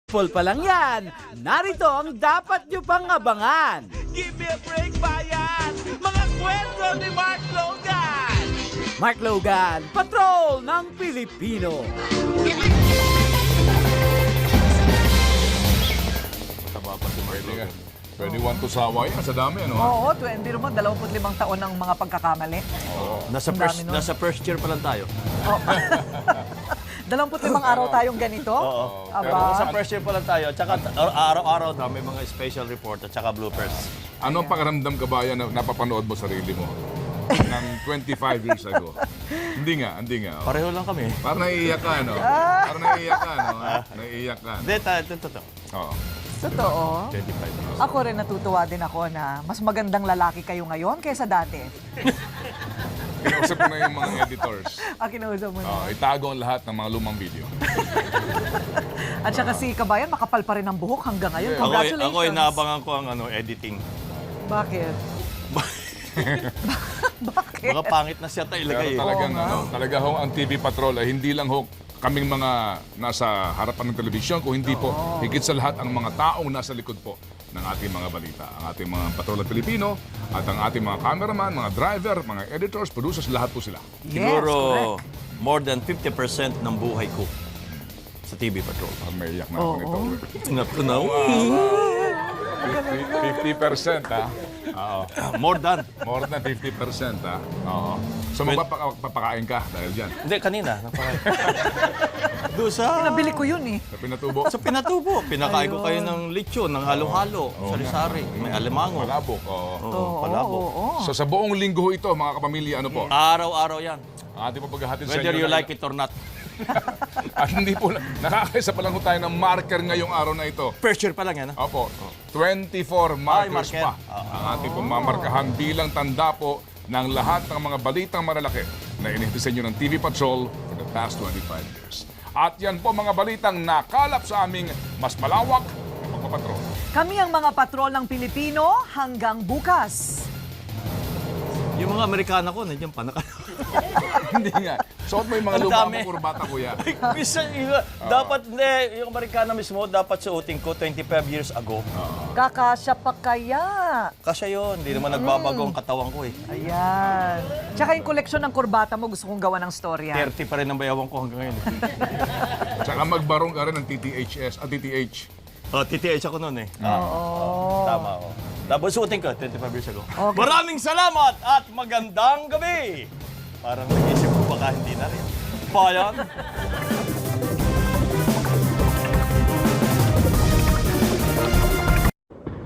Full pa lang yan. Narito ang dapat nyo pang abangan. Give me a break, bayan! Mga kwento ni Mark Logan! Mark Logan, Patrol ng Pilipino. Pwede one to sawa yan sa dami, ano? Oo, 20 mo, 25 taon ang mga pagkakamali. Nasa Ang first, dami nun. nasa first year pa lang tayo. 25 araw tayong ganito? Oo. Pero Aba. nasa first year pa lang tayo. Tsaka araw-araw na may mga special report at tsaka bloopers. Ano ang pakiramdam ka ba yan na napapanood mo sarili mo? Ng 25 years ago. Hindi nga. Oh. Pareho lang kami. Parang naiiyak ka, no? Parang naiiyak ka, no? Naiiyak ka. Hindi, ito. Oo. Totoo. 25. Ako rin natutuwa din ako na mas magandang lalaki kayo ngayon kaysa dati. Kinausap ko na yung mga editors. Kinausap mo na. Itago ang lahat ng mga lumang video. At saka si Kabayan, makapal pa rin ang buhok hanggang ngayon. Congratulations. Ako inaabangan ko ang editing. Bakit? Bakit? Baka pangit na siya tayo Pero ilagay. talagang, talaga ho, ang TV Patrol ay hindi lang ho kaming mga nasa harapan ng telebisyon, kung hindi po, higit sa lahat ang mga taong nasa likod po ng ating mga balita. Ang ating mga Patrol at Pilipino at ang ating mga cameraman, mga driver, mga editors, producers, lahat po sila. Yes, Siguro correct. more than 50% ng buhay ko sa TV Patrol. May iyak na ako nito. Natunaw. 50%, ha? Oo. More than. More than 50%, ha? Oo. So, magpapakain ka dahil dyan. Hindi, kanina. Doon sa... Nabili ko yun eh. Sa pinatubo, Sa pinatubo. Pinakain ko kayo ng lechon, ng halo-halo, sari-sari, may alimango. malabok. Oo. Oo, palabok. Oo. So, sa buong linggo ho ito, mga kapamilya, ano po? Araw-araw yan. Ang ating po paghahatid sa Whether inyo. you like it or not. At hindi po, nakakaisa pa lang ho tayo ng marker ngayong araw na ito. First year pa lang yan, ha? Opo, 24 markers marker. pa ang ating pong mamarkahan bilang tanda po ng lahat ng mga balitang malalaki na inihatid sa inyo ng TV Patrol for the past 25 years. At yan po mga balitang nakalap sa aming mas malawak na pagpapatrol. Kami ang mga patrol ng Pilipino hanggang bukas. Yung mga Amerikana ko, nandiyan pa. Hindi nga. Suot mo yung mga Ang lumang dami. kurbata, kuya. Dapat, hindi. Yung Amerikana mismo, dapat suotin ko 25 years ago. Kakasya pa kaya. Kasi yun, hindi naman nagbabago ang katawan ko eh. Ayan. Tsaka yung koleksyon ng kurbata mo, gusto kong gawa ng storya. 30 pa rin ang bayawan ko hanggang ngayon. Tsaka magbarong ka rin ng TTHS at TTH. Oh, TTH ako noon eh. Oo. Tama, oh. Tapos suotin ko, 25 years ago. Okay. Maraming salamat at magandang gabi! Parang nag-isip ko baka hindi na rin. Bayan!